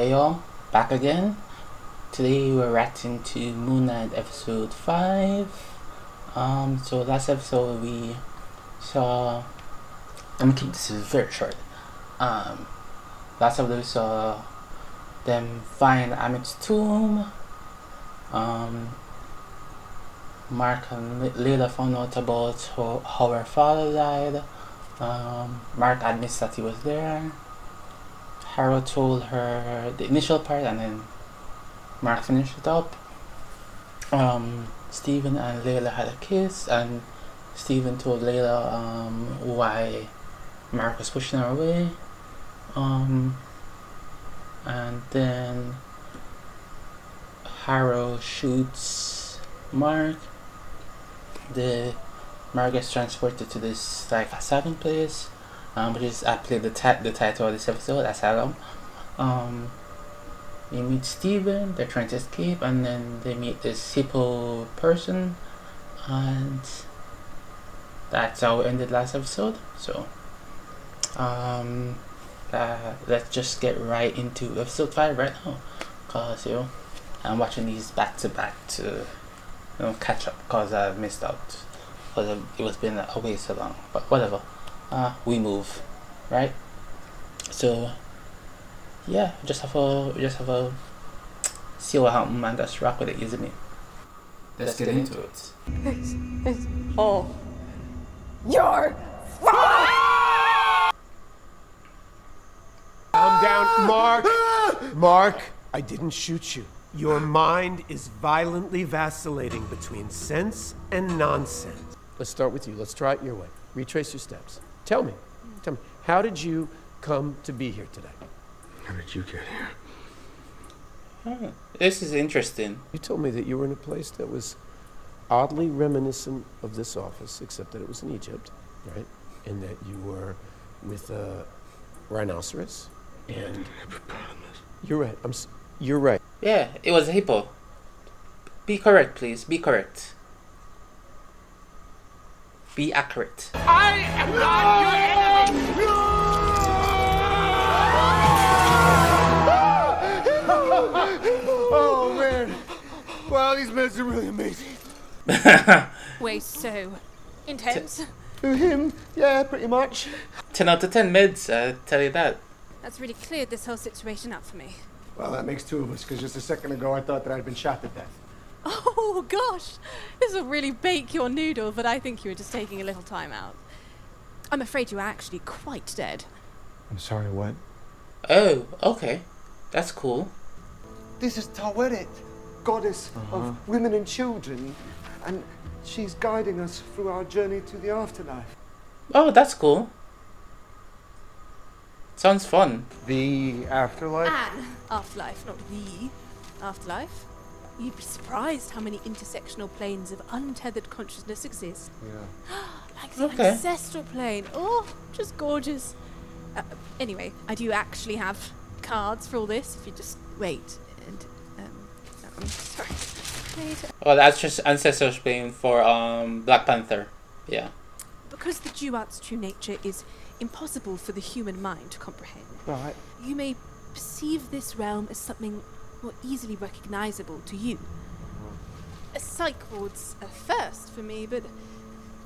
Hey y'all, back again. Today we're reacting to Moon Knight episode 5. So last episode we saw, I'm gonna keep this very short. Last episode we saw them find Amic's tomb. Marc and Layla found out about how her father died. Marc admits that he was there. Harrow told her the initial part and then Marc finished it up. Stephen and Layla had a kiss and Stephen told Layla why Marc was pushing her away. And then Harrow shoots Marc. Marc gets transported to this like asylum place, which is actually the title of this episode, Asylum. They meet Steven, they're trying to escape, and then they meet this hippo person, and that's how it ended last episode. So let's just get right into episode 5 right now, cause I'm watching these back to back to catch up, cause I missed out, cause it was been away so long. But whatever, we move, right? So yeah, just have a see what happens, man. Just rock with it, isn't it? Let's get into it. It's all your fault! Calm down, Marc. Marc, I didn't shoot you. Your mind is violently vacillating between sense and nonsense. Let's start with you. Let's try it your way. Retrace your steps. Tell me, how did you come to be here today? How did you get here? This is interesting. You told me that you were in a place that was oddly reminiscent of this office, except that it was in Egypt, right? And that you were with a rhinoceros and Hippopotamus. You're right. You're right. Yeah, it was a hippo. Be correct, please. Be correct. Be accurate. I am not your enemy! Oh, man. Wow, these meds are really amazing. Way so intense. To him? Yeah, pretty much. 10 out of 10 meds, I tell you that. That's really cleared this whole situation up for me. Well, that makes two of us, because just a second ago I thought that I'd been shot to death. Oh gosh, this will really bake your noodle, but I think you were just taking a little time out. I'm afraid you are actually quite dead. I'm sorry, what? Oh, okay. That's cool. This is Taweret, goddess of women and children, and she's guiding us through our journey to the afterlife. Oh, that's cool. Sounds fun. The afterlife? An afterlife, not the afterlife. You'd be surprised how many intersectional planes of untethered consciousness exist. Yeah. Like the ancestral plane. Oh, just gorgeous. Anyway, I do actually have cards for all this, if you just wait. And, I'm sorry. Wait. Oh, that's just ancestors playing for Black Panther. Yeah. Because the duat's true nature is impossible for the human mind to comprehend. Right. You may perceive this realm as something more easily recognizable to you. A psych ward's a first for me, but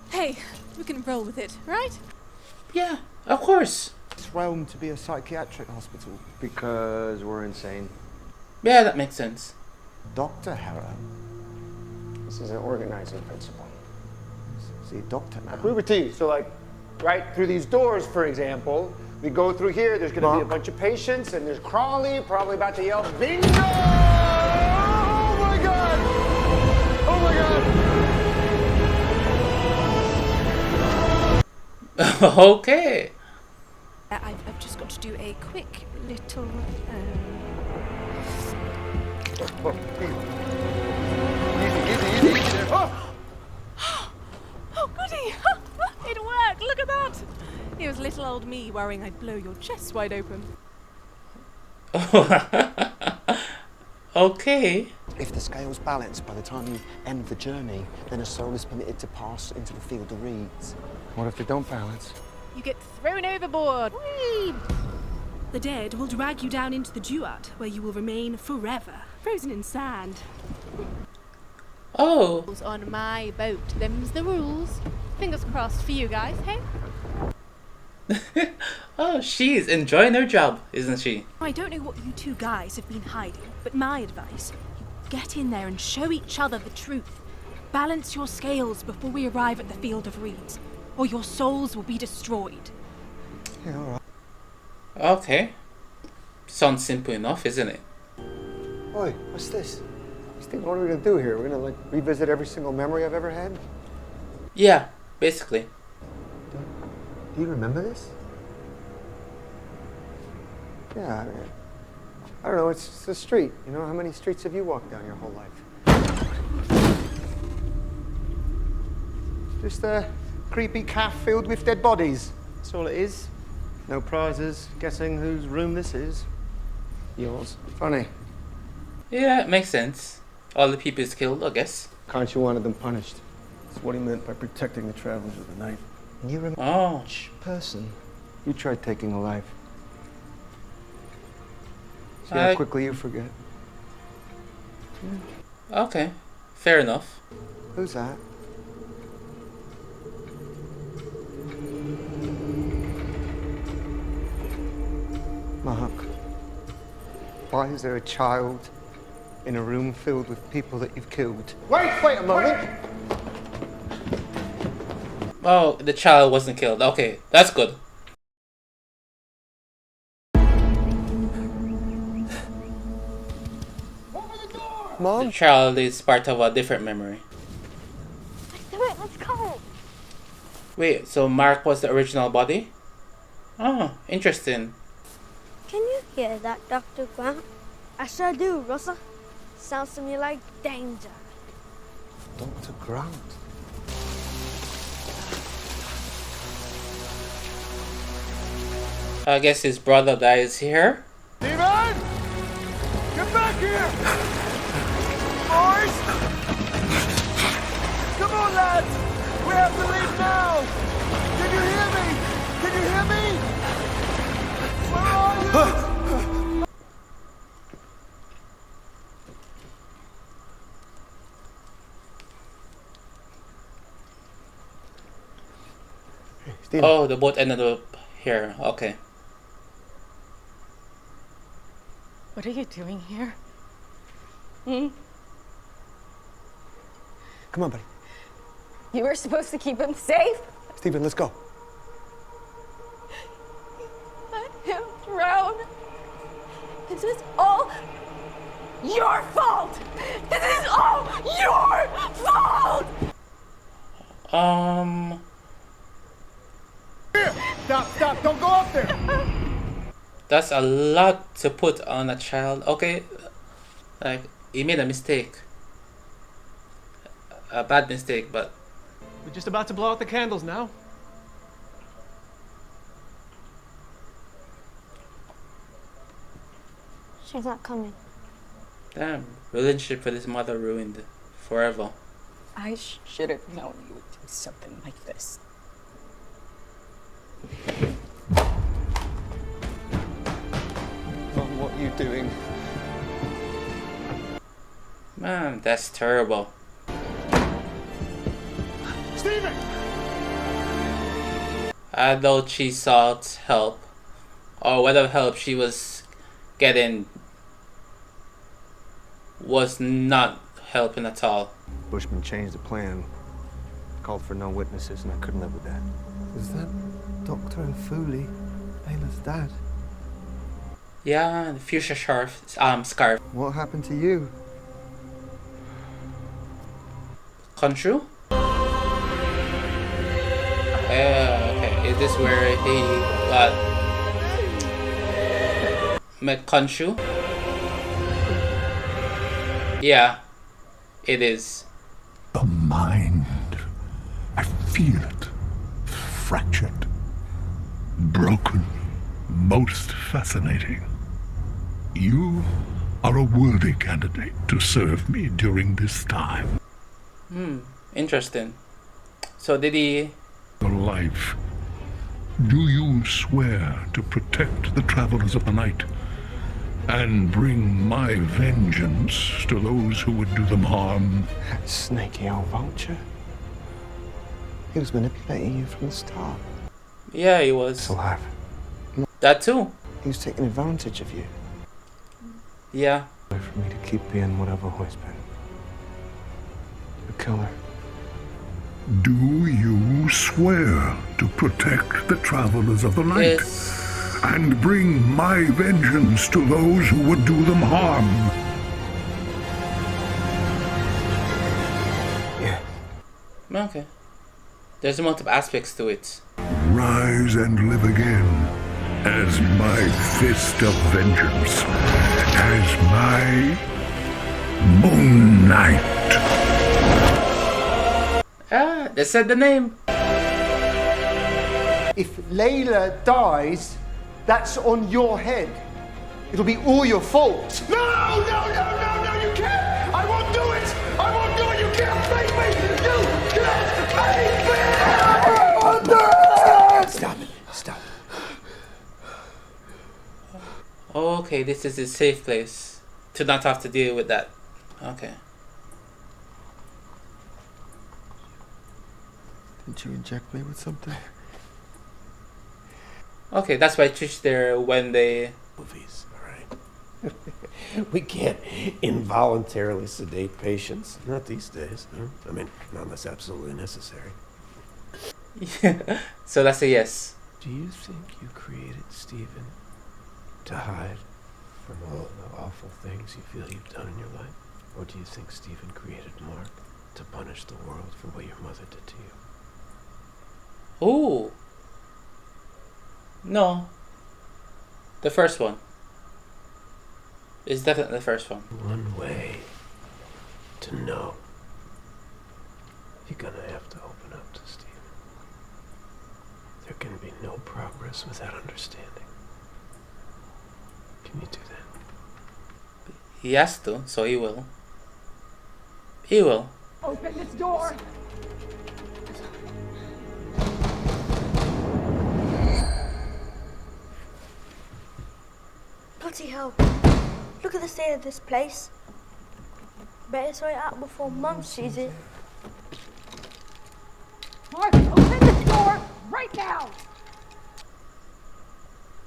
hey, we can roll with it, right? Yeah, of course. This realm to be a psychiatric hospital. Because we're insane. Yeah, that makes sense. Dr. Harrow. This is an organizing principle. See, doctor now. I'll prove it to you. So, like, right through these doors, for example, we go through here, there's going to be a bunch of patients, and there's Crawley probably about to yell, bingo! Oh my God! Oh my God! Okay. I've just got to do a quick little... Easy there. Oh! Oh, goody! It worked! Look at that! It was little old me worrying I'd blow your chest wide open. Okay. If the scale's balanced by the time you end the journey, then a soul is permitted to pass into the field of reeds. What if they don't balance? You get thrown overboard. Whee! The dead will drag you down into the duat, where you will remain forever, frozen in sand. Oh. On my boat. Them's the rules. Fingers crossed for you guys, hey? Oh, she's enjoying her job, isn't she? I don't know what you two guys have been hiding, but my advice, get in there and show each other the truth. Balance your scales before we arrive at the field of reeds, or your souls will be destroyed. Yeah, all right. Okay. Sounds simple enough, isn't it? Oi, what's this? Steve, what are we gonna do here? We're gonna like revisit every single memory I've ever had? Yeah, basically. Do you remember this? Yeah, I don't know, it's a street. You know, how many streets have you walked down your whole life? Just a creepy calf filled with dead bodies. That's all it is. No prizes, guessing whose room this is. Yours. Funny. Yeah, it makes sense. All the people is killed, I guess. Can't you wanted them punished? That's what he meant by protecting the travelers of the night. You remember Oh. which person you tried taking alive? See how quickly you forget. Okay, fair enough. Who's that? Mark, why is there a child in a room filled with people that you've killed? Wait a moment! Oh, the child wasn't killed. Okay, that's good. Mom? The child is part of a different memory. Let's do it, let's go! Wait, so Mark was the original body? Oh, interesting. Can you hear that, Dr. Grant? I sure do, Russell. Sounds to me like danger. Dr. Grant. I guess his brother dies here. Steven! Get back here! Boys! Come on, lads! We have to leave now! Can you hear me? Can you hear me? Where are you? Steve. Oh, the boat ended up here. Okay. What are you doing here? Hmm? Come on, buddy. You were supposed to keep him safe? Stephen, let's go. Let him drown. This is all your fault! This is all your fault! Stop, don't go up there! That's a lot to put on a child. Okay, like, he made a mistake. A bad mistake, but... We're just about to blow out the candles now. She's not coming. Damn, relationship with his mother ruined forever. I should have known you would do something like this. Mom, what are you doing? Man, that's terrible. Stephen! I thought she sought help, or whatever help she was getting was not helping at all. Bushman changed the plan. Called for no witnesses, and I couldn't live with that. Is that Dr. el-faouly, Layla's dad? Yeah, the fuchsia scarf. What happened to you? Khonshu? Okay, is this where he met Khonshu? Yeah, it is. The mind. I feel it. Fractured. Broken. Most fascinating. You are a worthy candidate to serve me during this time. Interesting. So did he... Your life Do you swear to protect the travelers of the night and bring my vengeance to those who would do them harm? That snaky old vulture. He was manipulating you from the start. Yeah, he was. It's alive. That too. He was taking advantage of you. Yeah. For me to keep being what I've always been. A killer. Do you swear to protect the travelers of the night Yes. and bring my vengeance to those who would do them harm? Yeah. Okay. There's multiple aspects to it. Rise and live again as my fist of vengeance, as my Moon Knight. Ah, they said the name. If Layla dies, that's on your head. It'll be all your fault. No, you can't! I won't do it! I won't do it! You can't make me! You can't make me! Stop it. Stop. Okay, this is his safe place to not have to deal with that. Okay. Didn't you inject me with something? Okay, that's why Trish there when they... Movies, all right? We can't involuntarily sedate patients. Not these days. No? I mean, not unless absolutely necessary. Yeah. So that's a yes. Do you think you created Stephen to hide from all the awful things you feel you've done in your life? Or do you think Stephen created Marc to punish the world for what your mother did to you? Ooh. No. The first one. It's definitely the first one. One way to know. You're gonna have to open up to Stephen. There can be no progress without understanding. Can you do that? He has to, so he will. He will. Open this door! Bloody hell. Look at the state of this place. Better sort it out before Mum sees it. Marc, open this door right now!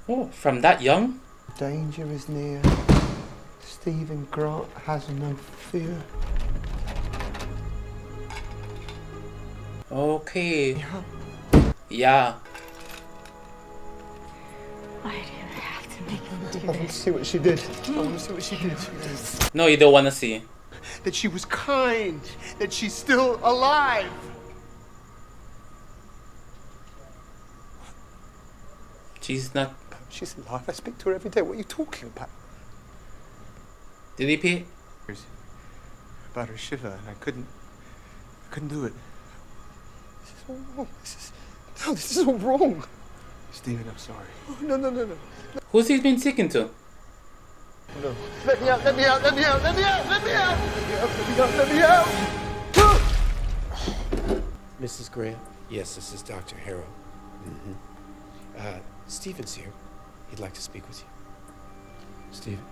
Oh, from that young? Danger is near. Stephen Grant has no fear. Okay. Yeah. I didn't have to make him do I want to see what she did. I want to see what she did. No, you don't want to see. That she was kind. That she's still alive. She's not... She's alive. I speak to her every day. What are you talking about? Did he pee? About her shiver, and I couldn't do it. This is all wrong. This is all wrong. Stephen, I'm sorry. Oh, no. Who's he been speaking to? No. Let me out, let me out, let me out, let me out, let me out! Let me out! Mrs. Grant? Yes, this is Dr. Harrow. Stephen's here. He'd like to speak with you. Stephen,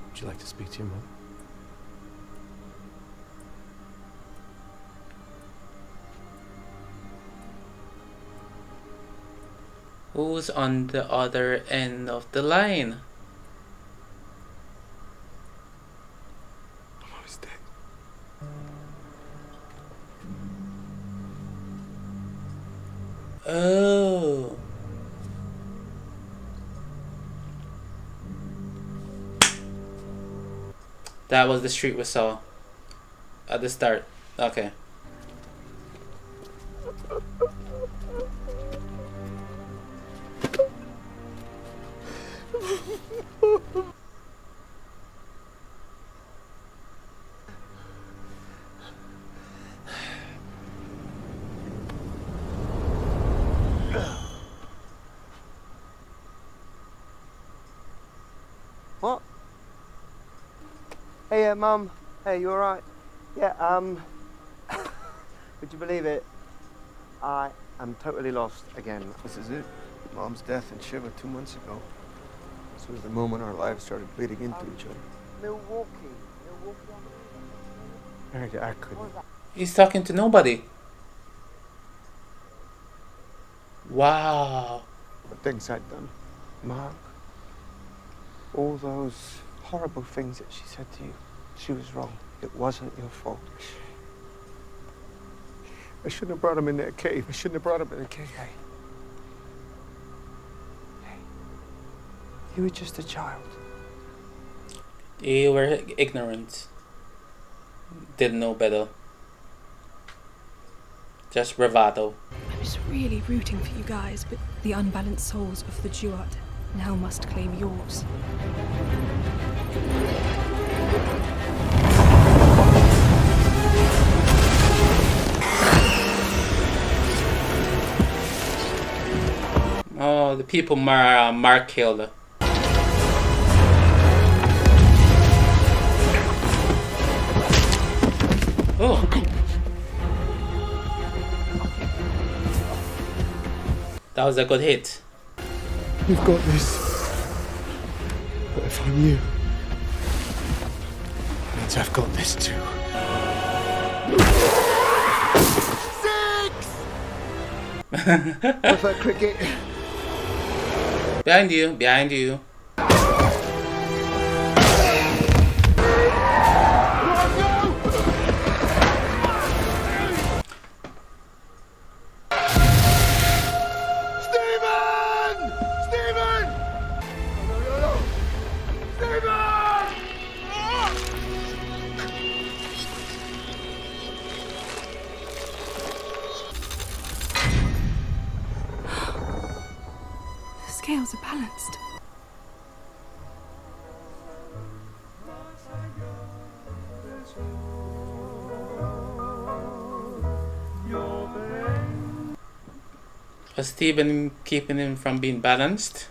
would you like to speak to your mother? Who's on the other end of the line? Mama's dead. Oh. That was the street we saw at the start. Okay. What? Hey, Mum. Hey, you alright? Yeah, would you believe it? I I'm totally lost again. This is it. Mom's death in Shiva 2 months ago. This was the moment our lives started bleeding into each other. Milwaukee. I couldn't. He's talking to nobody. Wow. The things I'd done. Mark. All those horrible things that she said to you. She was wrong. It wasn't your fault. I shouldn't have brought him in that cave. I shouldn't have brought him in the cave. Hey. You were just a child. You were ignorant. Didn't know better. Just bravado. I was really rooting for you guys, but the unbalanced souls of the Duat now must claim yours. Oh, the people Marc killed. Oh. That was a good hit. You've got this. But if I'm you, it means I've got this too. 6! What's that, cricket? Behind you, behind you. Scales are balanced. Was Stephen keeping him from being balanced?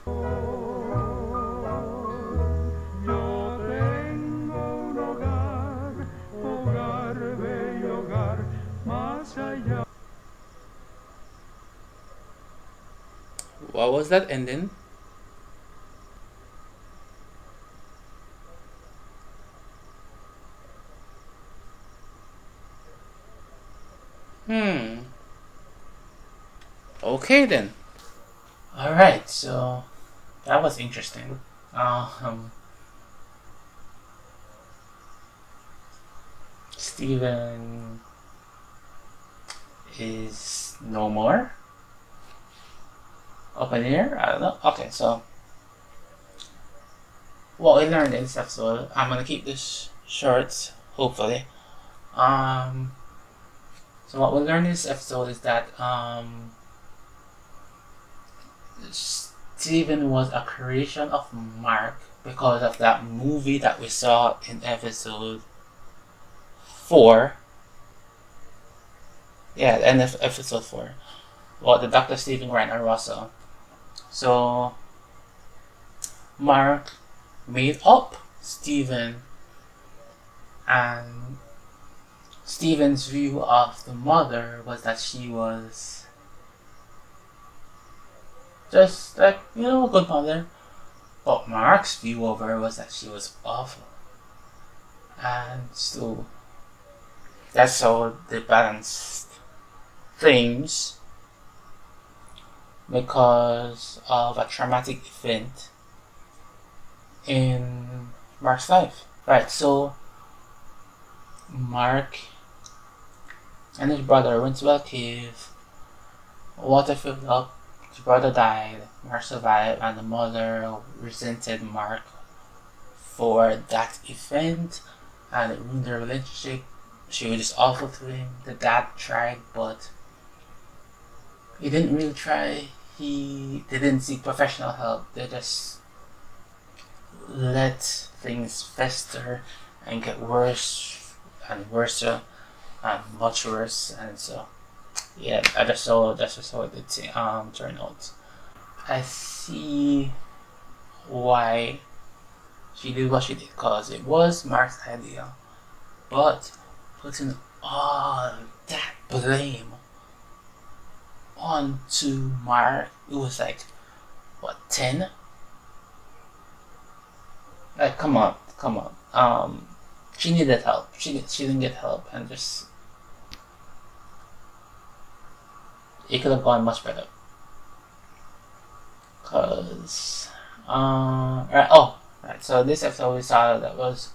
What was that ending? Okay then. Alright, so that was interesting. Stephen is no more up in here. I don't know. Okay, so what we learned in this episode, I'm gonna keep this short, hopefully. So what we learned in this episode is that Stephen was a creation of Marc because of that movie that we saw in episode 4. Yeah, the end of episode 4. Well, the Dr. Stephen Grant and Russell. So Marc made up Stephen, and Stephen's view of the mother was that she was just like, you know, a good mother. But Marc's view of her was that she was awful. And so that's how they balanced things because of a traumatic event in Marc's life. Right, so Marc and his brother went to a cave, water filled up, his brother died, Marc survived, and the mother resented Marc for that event and it ruined their relationship. She was just awful to him. The dad tried, but he didn't really try. They didn't seek professional help. They just let things fester and get worse and worse and much worse. And so, yeah, that's just how it did turn out. I see why she did what she did, because it was Marc's idea, but putting all that blame on onto Marc, who was like, what, 10? Like, come on. She needed help. She didn't get help, and just it could have gone much better. Cause right. So this episode we saw that was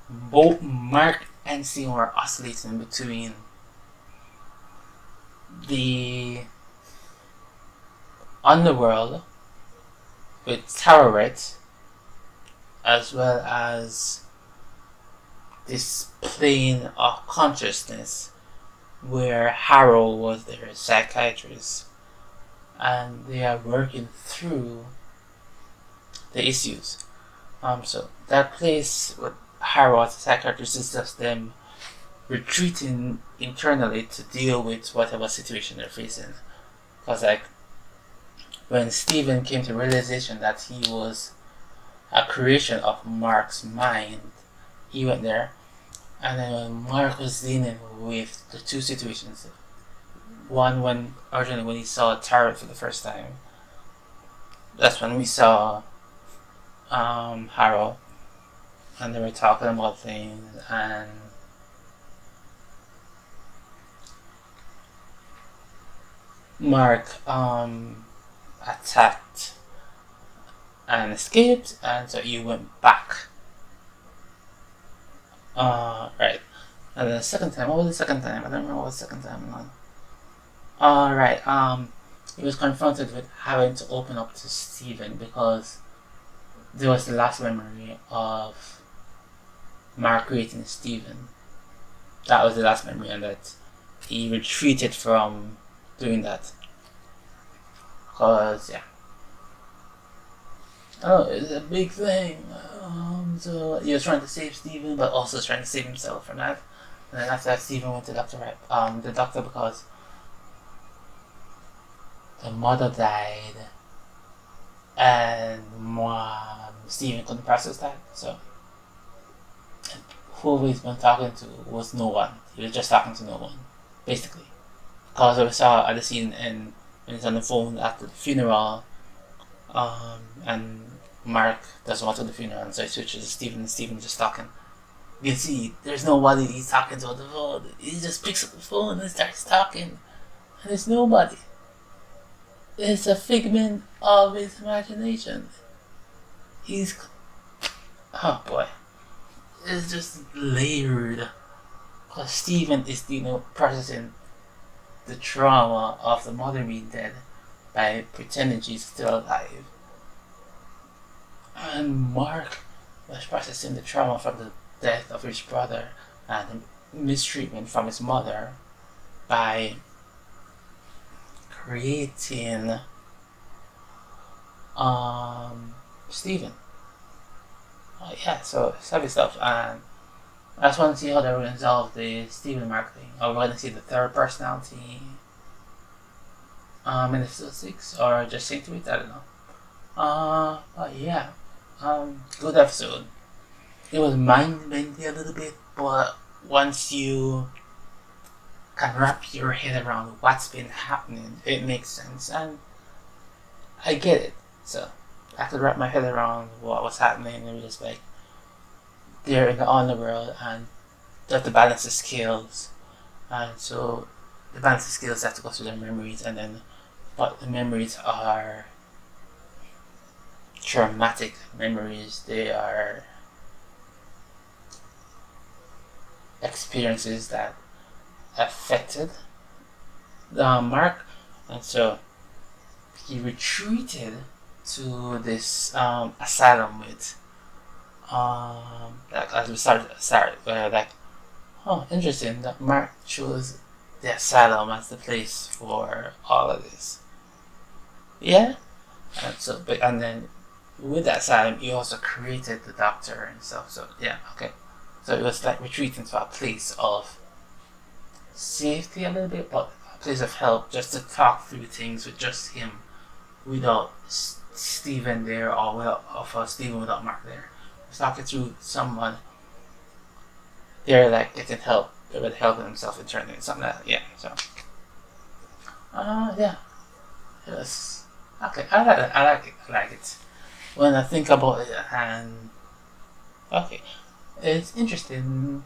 both Marc and Steven were oscillating between the underworld with Tarot, as well as this plane of consciousness where Harold was their psychiatrist, and they are working through the issues. So that place with Harold as a psychiatrist is just them retreating internally to deal with whatever situation they're facing. Because like when Steven came to realization that he was a creation of Marc's mind, he went there, and then when Marc was dealing with the two situations, one when originally when he saw Tarot for the first time, that's when we saw Harold, and they were talking about things, and Marc attacked and escaped, and so you went back. Right. And then the second time, what was the second time? I don't remember what the second time was. Right. He was confronted with having to open up to Steven because there was the last memory of Marc creating Steven. That was the last memory, and that he retreated from doing that. Cause yeah. Oh, it's a big thing. So he was trying to save Steven, but also trying to save himself from that. And then after that, Steven went to the doctor because the mother died, and Steven couldn't process that. So whoever he's been talking to was no one. He was just talking to no one, basically. Because we saw at the scene when he's on the phone after the funeral, and Marc doesn't want to the funeral, and so he switches to Steven, and Steven just talking. You can see there's nobody he's talking to on the phone. He just picks up the phone and starts talking, and there's nobody. It's a figment of his imagination. Oh boy, it's just layered. Because Steven is processing the trauma of the mother being dead by pretending she's still alive. And Marc was processing the trauma from the death of his brother and the mistreatment from his mother by creating Steven. Yeah, so it's heavy stuff, and I just want to see how they resolve the Steven Marc thing. Are we going to see the third personality in episode 6, or just sync to it? I don't know. But yeah, good episode. It was mind-bending a little bit, but once you can wrap your head around what's been happening, it makes sense, and I get it. So I could wrap my head around what was happening, and just like they're in the underworld and they have to balance the scales, and so the balance the scales have to go through their memories, and then but the memories are traumatic memories. They are experiences that affected Marc, and so he retreated to this asylum with like as we started like, oh, interesting that Marc chose the asylum as the place for all of this. Yeah, and then with that asylum, he also created the doctor and stuff. So yeah, okay. So it was like retreating to a place of safety a little bit, but a place of help, just to talk through things with just him, without Steven there, or without Steven without Marc there. Just talking through someone. They're like getting help. They're helping themselves internally, something like that. Yeah. So, yeah, Yes. Okay, I like it. I like it. I like it. When I think about it, and okay, it's interesting.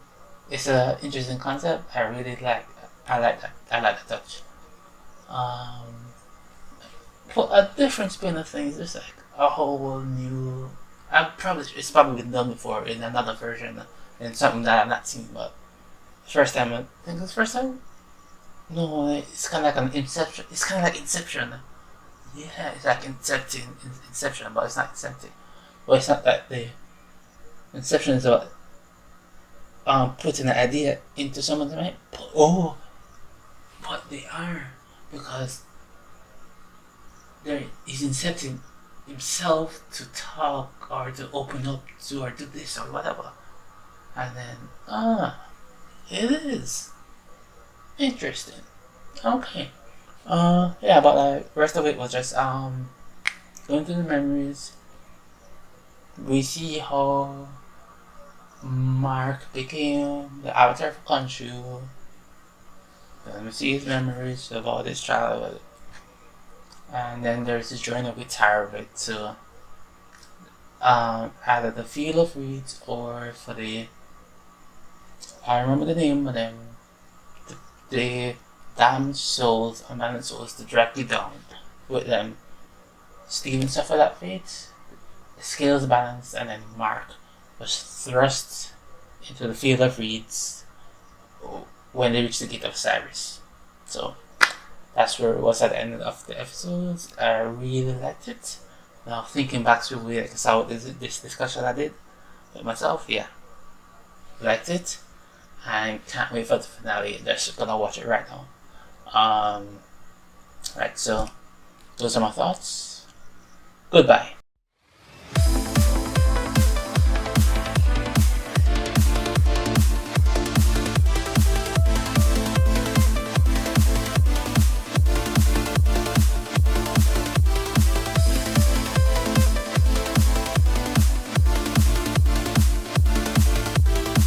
It's a interesting concept. I really like. I like that. I like the touch. For a different spin of things, it's like a whole new. It's probably been done before in another version, and something that I've not seen. But first time, I think it's the first time. No, it's kind of like an Inception. It's kind of like Inception. Yeah, it's like Inception, but it's not Inception. Well, it's not that the Inception is about putting an idea into someone's mind. But they are, because he's incepting himself to talk or to open up to or do this or whatever, and then it is interesting. Okay. Yeah, but the rest of it was just going through the memories. We see how Marc became the avatar for Khonshu. Then we see his memories of all this childhood. And then there's this journey with Tarvik to either the Field of Reeds or for the, I remember the name of them, the damned souls, abandoned souls, to drag you down with them. Steven suffered that fate. The scales balanced, and then Marc was thrust into the Field of Reeds when they reached the Gate of Cyrus. So that's where it was at the end of the episodes. I really liked it. Now thinking back to this discussion I did with myself, yeah, liked it. I can't wait for the finale. Just gonna watch it right now. Right, so those are my thoughts. Goodbye.